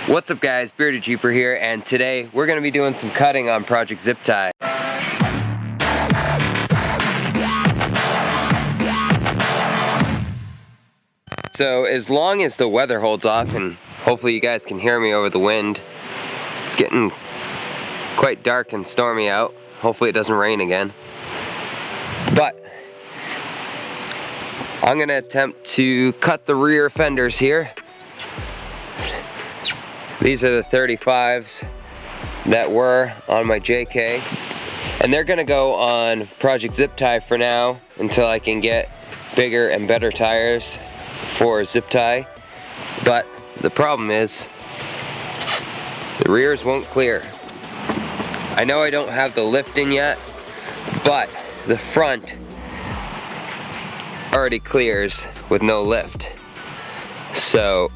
What's up guys, Bearded Jeeper here, and today we're going to be doing some cutting on Project ZipTie. So as long as the weather holds off, and hopefully you guys can hear me over the wind, it's getting quite dark and stormy out. Hopefully it doesn't rain again. But I'm going to attempt to cut the rear fenders here. These are the 35s that were on my JK, and they're gonna go on Project ZipTie for now until I can get bigger and better tires for ZipTie. But the problem is the rears won't clear. I know I don't have the lift in yet, but the front already clears with no lift. So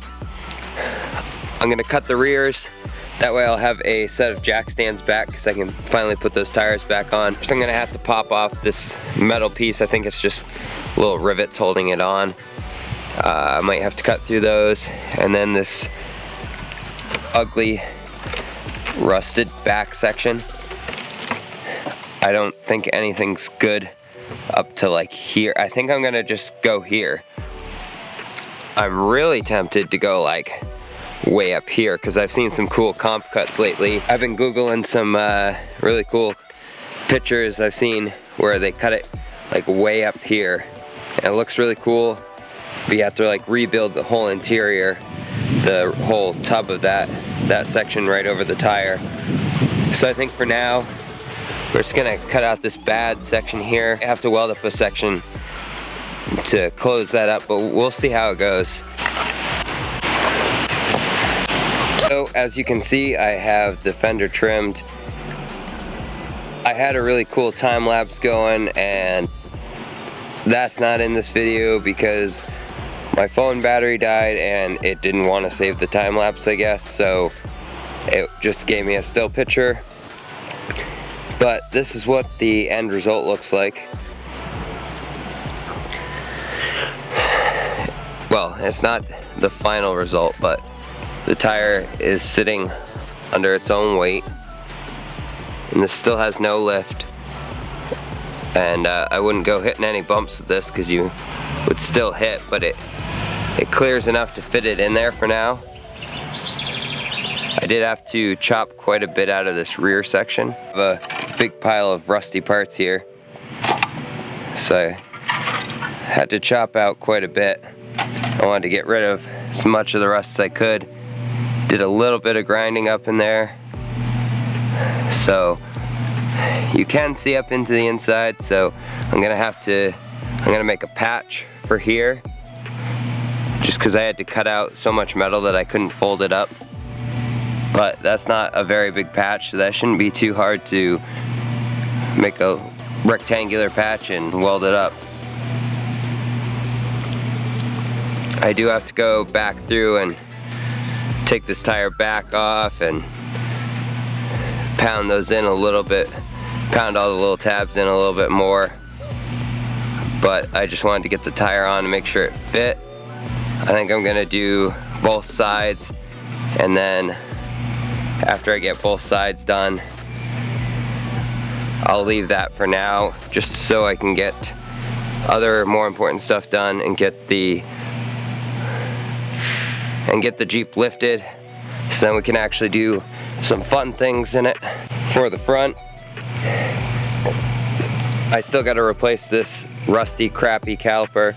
I'm gonna cut the rears. That way I'll have a set of jack stands back because I can finally put those tires back on. So I'm gonna have to pop off this metal piece. I think it's just little rivets holding it on. I might have to cut through those. And then this ugly rusted back section. I don't think anything's good up to like here. I think I'm gonna just go here. I'm really tempted to go like way up here because I've seen some cool comp cuts lately. I've been googling some really cool pictures I've seen where they cut it like way up here, and it looks really cool, but you have to like rebuild the whole interior, the whole tub of that section right over the tire. So I think for now we're just gonna cut out this bad section here. I have to weld up a section to close that up, but we'll see how it goes. So as you can see, I have the fender trimmed. I had a really cool time lapse going, and that's not in this video because my phone battery died and it didn't want to save the time lapse, I guess, so it just gave me a still picture. But this is what the end result looks like. Well, it's not the final result, but the tire is sitting under its own weight, and this still has no lift, and I wouldn't go hitting any bumps with this because you would still hit, but it clears enough to fit it in there for now. I did have to chop quite a bit out of this rear section. I have a big pile of rusty parts here, so I had to chop out quite a bit. I wanted to get rid of as much of the rust as I could. Did a little bit of grinding up in there, so you can see up into the inside. So I'm gonna make a patch for here, just because I had to cut out so much metal that I couldn't fold it up. But that's not a very big patch, so that shouldn't be too hard to make a rectangular patch and weld it up. I do have to go back through and take this tire back off and pound those in a little bit, pound all the little tabs in a little bit more. But I just wanted to get the tire on to make sure it fit. I think I'm gonna do both sides, and then after I get both sides done, I'll leave that for now, just so I can get other more important stuff done and get the Jeep lifted, so then we can actually do some fun things in it. For the front, I still got to replace this rusty, crappy caliper,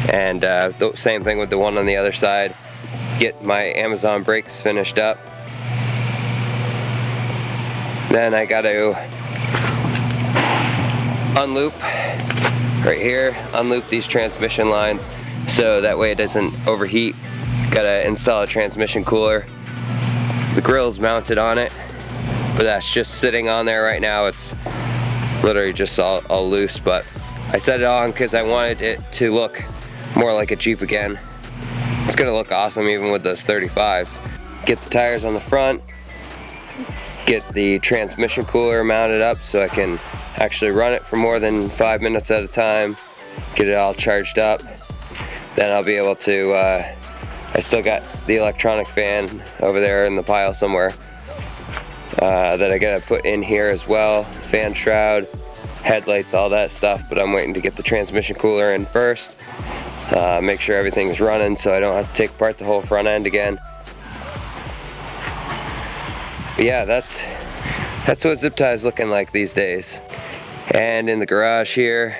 and the same thing with the one on the other side. Get my Amazon brakes finished up. Then I got to unloop right here, unloop these transmission lines so that way it doesn't overheat. Gotta install a transmission cooler. The grill's mounted on it, but that's just sitting on there right now. It's literally just all loose, but I set it on because I wanted it to look more like a Jeep again. It's gonna look awesome even with those 35s. Get the tires on the front, get the transmission cooler mounted up so I can actually run it for more than 5 minutes at a time, get it all charged up. Then I'll be able to I still got the electronic fan over there in the pile somewhere that I gotta put in here as well. Fan shroud, headlights, all that stuff, but I'm waiting to get the transmission cooler in first. Make sure everything's running so I don't have to take apart the whole front end again. But yeah, that's what ZipTie is looking like these days. And in the garage here,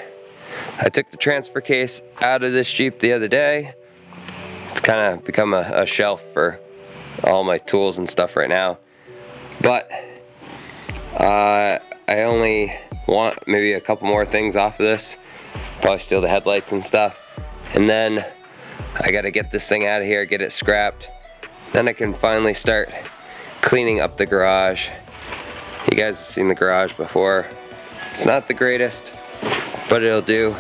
I took the transfer case out of this Jeep the other day. It's kind of become a shelf for all my tools and stuff right now. But I only want maybe a couple more things off of this. Probably steal the headlights and stuff. And then I gotta get this thing out of here, get it scrapped. Then I can finally start cleaning up the garage. You guys have seen the garage before. It's not the greatest, but it'll do.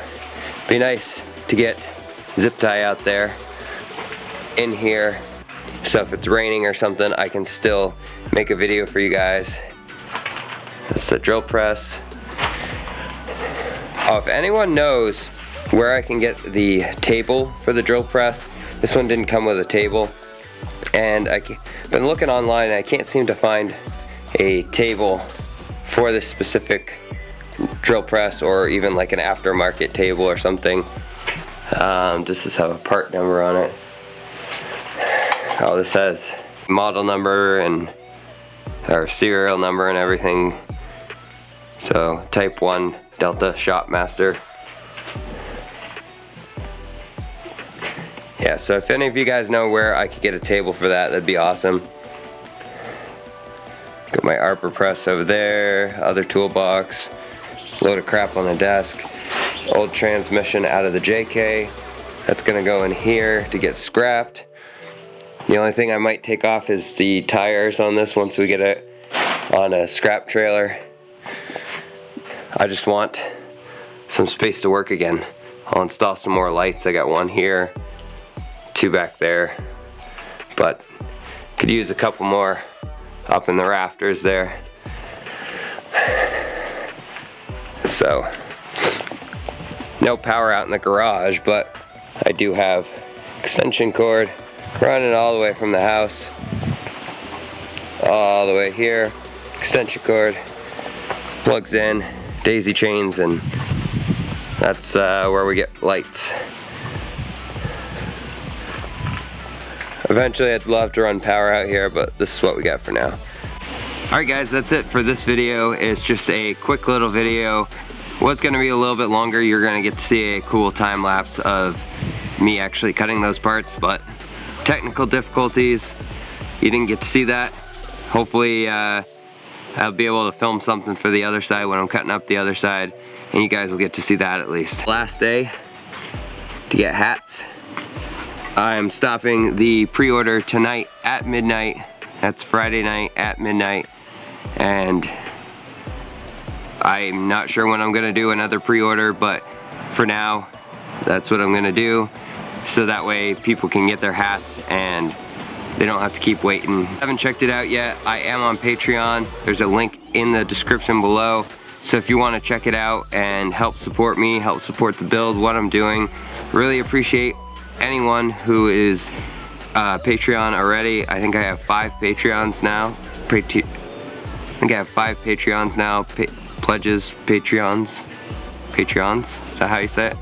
Be nice to get ZipTie out there in here, so if it's raining or something, I can still make a video for you guys. It's a drill press. Oh, if anyone knows where I can get the table for the drill press, this one didn't come with a table, and I've been looking online and I can't seem to find a table for this specific drill press, or even like an aftermarket table or something. Does this have a part number on it? Oh, this has model number and or serial number and everything. So type 1 Delta Shopmaster. Yeah, so if any of you guys know where I could get a table for that, that'd be awesome. Got my arbor press over there, other toolbox, load of crap on the desk, old transmission out of the JK. That's gonna go in here to get scrapped. The only thing I might take off is the tires on this once we get it on a scrap trailer. I just want some space to work again. I'll install some more lights. I got one here, 2 back there, but could use a couple more up in the rafters there. So, no power out in the garage, but I do have extension cord running all the way from the house all the way here. Extension cord plugs in, daisy chains, and that's where we get lights. Eventually I'd love to run power out here, but this is what we got for now. Alright guys, that's it for this video. It's just a quick little video. Was gonna be a little bit longer. You're gonna get to see a cool time lapse of me actually cutting those parts, but technical difficulties, you didn't get to see that. Hopefully I'll be able to film something for the other side when I'm cutting up the other side, and you guys will get to see that at least. Last day to get hats. I'm stopping the pre-order tonight at midnight. That's Friday night at midnight, and I'm not sure when I'm gonna do another pre-order, but for now that's what I'm gonna do, so that way people can get their hats and they don't have to keep waiting. If you haven't checked it out yet, I am on Patreon. There's a link in the description below, so if you want to check it out and help support me, help support the build, what I'm doing, really appreciate anyone who is Patreon already. I think I have 5 Patreons now. I think I have 5 Patreons now. Pledges, Patreons. Is that how you say it?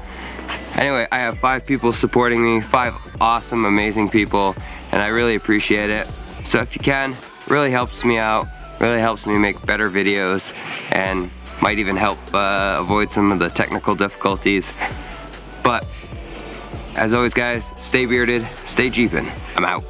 Anyway, I have 5 people supporting me, 5 awesome, amazing people, and I really appreciate it. So if you can, really helps me out, really helps me make better videos, and might even help avoid some of the technical difficulties. But as always guys, stay bearded, stay jeepin'. I'm out.